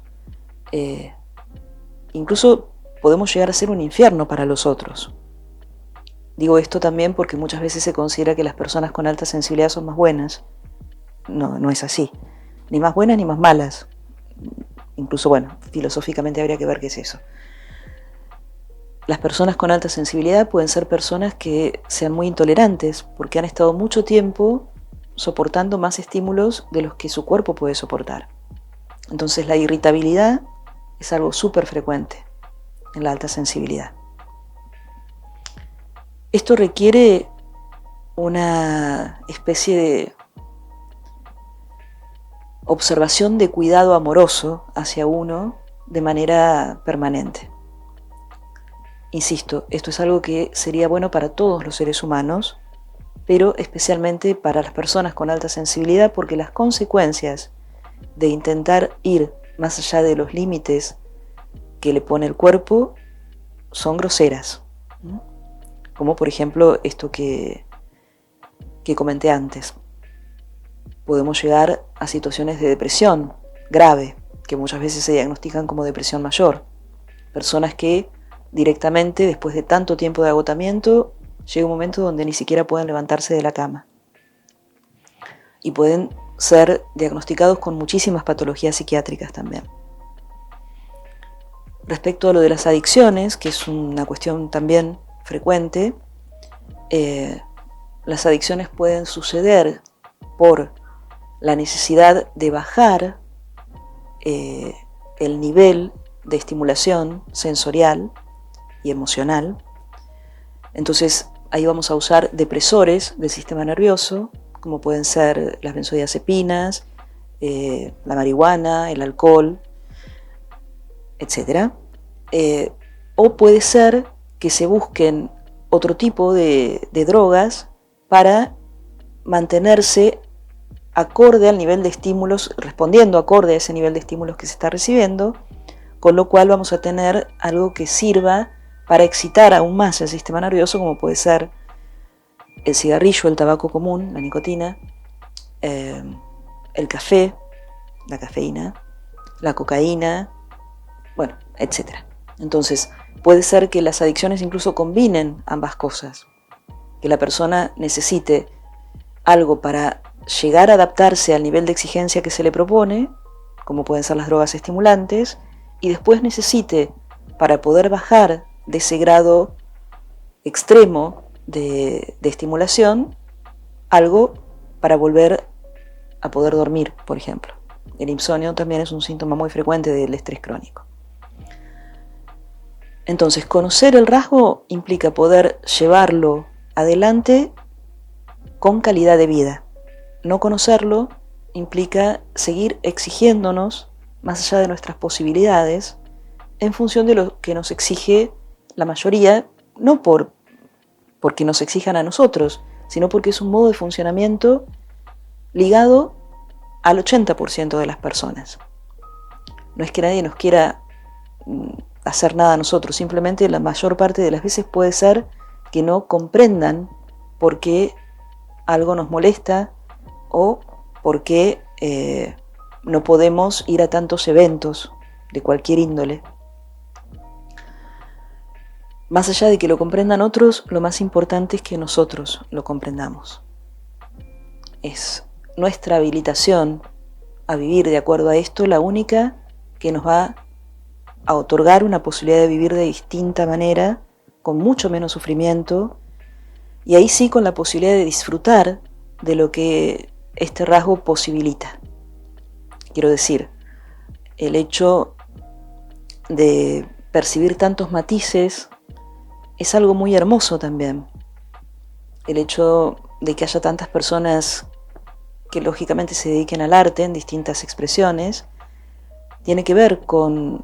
incluso podemos llegar a ser un infierno para los otros. Digo esto también porque muchas veces se considera que las personas con alta sensibilidad son más buenas. No, no es así. Ni más buenas ni más malas. Incluso, bueno, filosóficamente habría que ver qué es eso. Las personas con alta sensibilidad pueden ser personas que sean muy intolerantes porque han estado mucho tiempo soportando más estímulos de los que su cuerpo puede soportar. Entonces la irritabilidad es algo súper frecuente en la alta sensibilidad. Esto requiere una especie de observación de cuidado amoroso hacia uno de manera permanente. Insisto, esto es algo que sería bueno para todos los seres humanos, pero especialmente para las personas con alta sensibilidad, porque las consecuencias de intentar ir más allá de los límites que le pone el cuerpo son groseras, ¿no? Como por ejemplo esto que comenté antes. Podemos llegar a situaciones de depresión grave, que muchas veces se diagnostican como depresión mayor. Personas que directamente, después de tanto tiempo de agotamiento, llega un momento donde ni siquiera pueden levantarse de la cama. Y pueden ser diagnosticados con muchísimas patologías psiquiátricas también. Respecto a lo de las adicciones, que es una cuestión también frecuente, las adicciones pueden suceder por la necesidad de bajar el nivel de estimulación sensorial y emocional. Entonces ahí vamos a usar depresores del sistema nervioso, como pueden ser las benzodiazepinas, la marihuana, el alcohol, etc. O puede ser que se busquen otro tipo de drogas para mantenerse acorde al nivel de estímulos, respondiendo acorde a ese nivel de estímulos que se está recibiendo, con lo cual vamos a tener algo que sirva para excitar aún más el sistema nervioso, como puede ser el cigarrillo, el tabaco común, la nicotina, el café, la cafeína, la cocaína, bueno, etc. Entonces, Puede ser que las adicciones incluso combinen ambas cosas, que la persona necesite algo para llegar a adaptarse al nivel de exigencia que se le propone, como pueden ser las drogas estimulantes, y después necesite, para poder bajar de ese grado extremo de estimulación, algo para volver a poder dormir, por ejemplo. El insomnio también es un síntoma muy frecuente del estrés crónico. Entonces, conocer el rasgo implica poder llevarlo adelante con calidad de vida. No conocerlo implica seguir exigiéndonos más allá de nuestras posibilidades en función de lo que nos exige la mayoría, no porque nos exijan a nosotros, sino porque es un modo de funcionamiento ligado al 80% de las personas. No es que nadie nos quiera hacer nada a nosotros, simplemente la mayor parte de las veces puede ser que no comprendan por qué algo nos molesta o por qué no podemos ir a tantos eventos de cualquier índole. Más allá de que lo comprendan otros, lo más importante es que nosotros lo comprendamos. Es nuestra habilitación a vivir de acuerdo a esto la única que nos va a otorgar una posibilidad de vivir de distinta manera, con mucho menos sufrimiento, y ahí sí con la posibilidad de disfrutar de lo que este rasgo posibilita. Quiero decir, el hecho de percibir tantos matices es algo muy hermoso también. El hecho de que haya tantas personas que lógicamente se dediquen al arte en distintas expresiones, tiene que ver con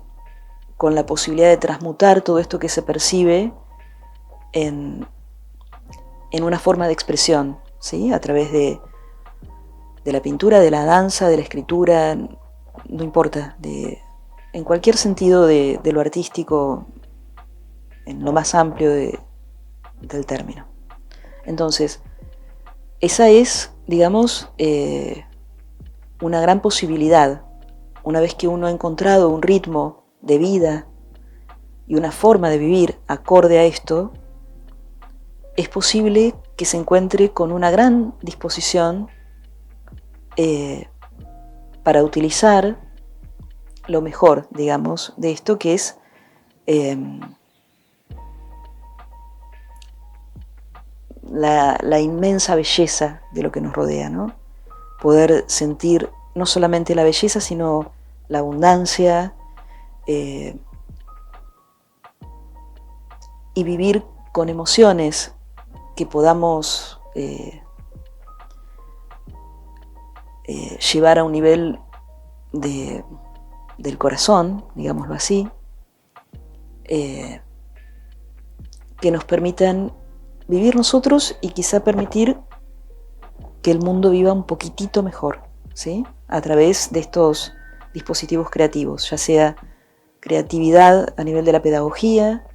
la posibilidad de transmutar todo esto que se percibe en una forma de expresión, ¿sí? A través de la pintura, de la danza, de la escritura, no importa, en cualquier sentido de lo artístico, en lo más amplio del término. Entonces, esa es, digamos, una gran posibilidad. Una vez que uno ha encontrado un ritmo de vida y una forma de vivir acorde a esto, es posible que se encuentre con una gran disposición para utilizar lo mejor, digamos, de esto que es la inmensa belleza de lo que nos rodea, ¿no? Poder sentir no solamente la belleza, sino la abundancia, y vivir con emociones que podamos llevar a un nivel del corazón, digámoslo así, que nos permitan vivir nosotros y quizá permitir que el mundo viva un poquitito mejor, ¿sí? A través de estos dispositivos creativos, ya sea creatividad a nivel de la pedagogía.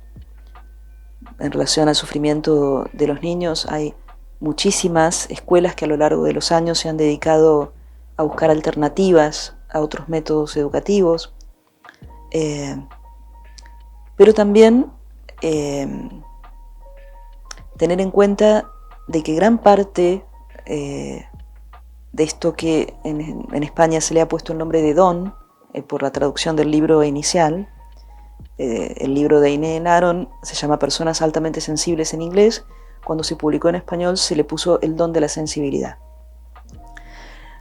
En relación al sufrimiento de los niños, hay muchísimas escuelas que a lo largo de los años se han dedicado a buscar alternativas a otros métodos educativos, pero también tener en cuenta de que gran parte de esto que en España se le ha puesto el nombre de don, por la traducción del libro inicial, el libro de Iné Aron se llama Personas altamente sensibles en inglés. Cuando se publicó en español se le puso el don de la sensibilidad.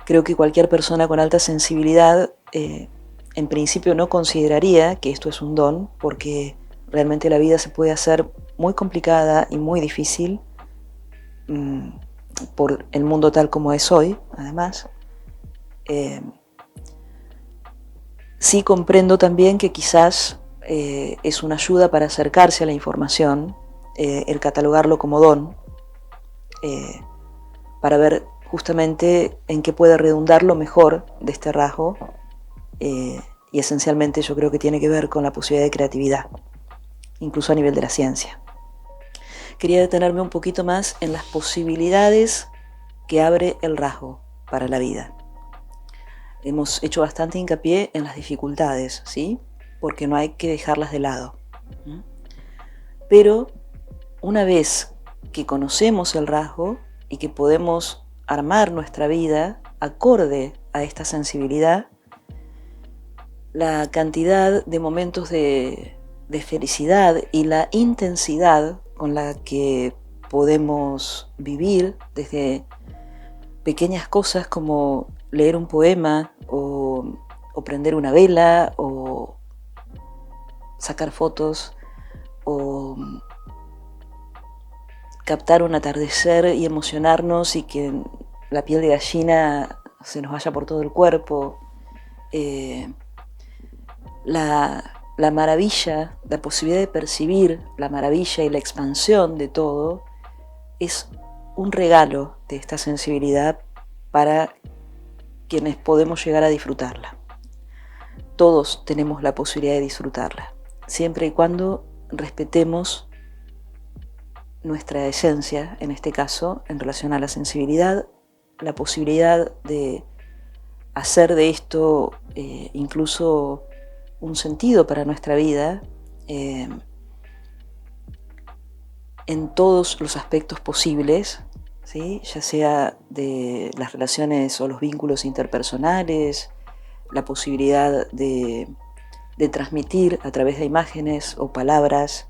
Creo que cualquier persona con alta sensibilidad en principio no consideraría que esto es un don, porque realmente la vida se puede hacer muy complicada y muy difícil por el mundo tal como es hoy, además. Sí comprendo también que quizás es una ayuda para acercarse a la información, el catalogarlo como don, para ver justamente en qué puede redundar lo mejor de este rasgo, y esencialmente yo creo que tiene que ver con la posibilidad de creatividad, incluso a nivel de la ciencia. Quería detenerme un poquito más en las posibilidades que abre el rasgo para la vida. Hemos hecho bastante hincapié en las dificultades, ¿sí? Porque no hay que dejarlas de lado. Pero una vez que conocemos el rasgo y que podemos armar nuestra vida acorde a esta sensibilidad, la cantidad de momentos de felicidad y la intensidad con la que podemos vivir, desde pequeñas cosas como leer un poema o prender una vela o sacar fotos o captar un atardecer y emocionarnos y que la piel de gallina se nos vaya por todo el cuerpo. La maravilla, la posibilidad de percibir la maravilla y la expansión de todo es un regalo de esta sensibilidad para quienes podemos llegar a disfrutarla. Todos tenemos la posibilidad de disfrutarla, siempre y cuando respetemos nuestra esencia, en este caso, en relación a la sensibilidad, la posibilidad de hacer de esto incluso un sentido para nuestra vida, en todos los aspectos posibles, ¿sí? Ya sea de las relaciones o los vínculos interpersonales, la posibilidad de transmitir a través de imágenes o palabras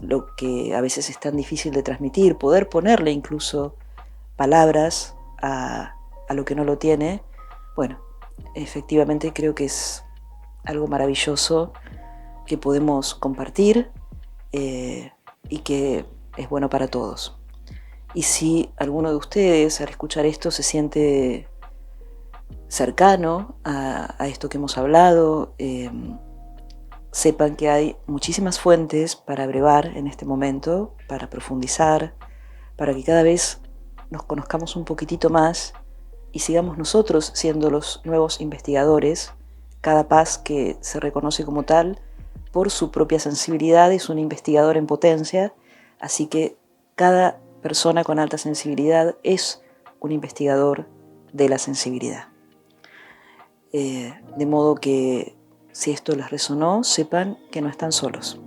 lo que a veces es tan difícil de transmitir, poder ponerle incluso palabras a lo que no lo tiene. Bueno, efectivamente creo que es algo maravilloso que podemos compartir y que es bueno para todos. Y si alguno de ustedes al escuchar esto se siente cercano a esto que hemos hablado, sepan que hay muchísimas fuentes para brevar en este momento, para profundizar, para que cada vez nos conozcamos un poquitito más y sigamos nosotros siendo los nuevos investigadores. Cada paz que se reconoce como tal por su propia sensibilidad es un investigador en potencia, así que cada persona con alta sensibilidad es un investigador de la sensibilidad. De modo que si esto les resonó, sepan que no están solos.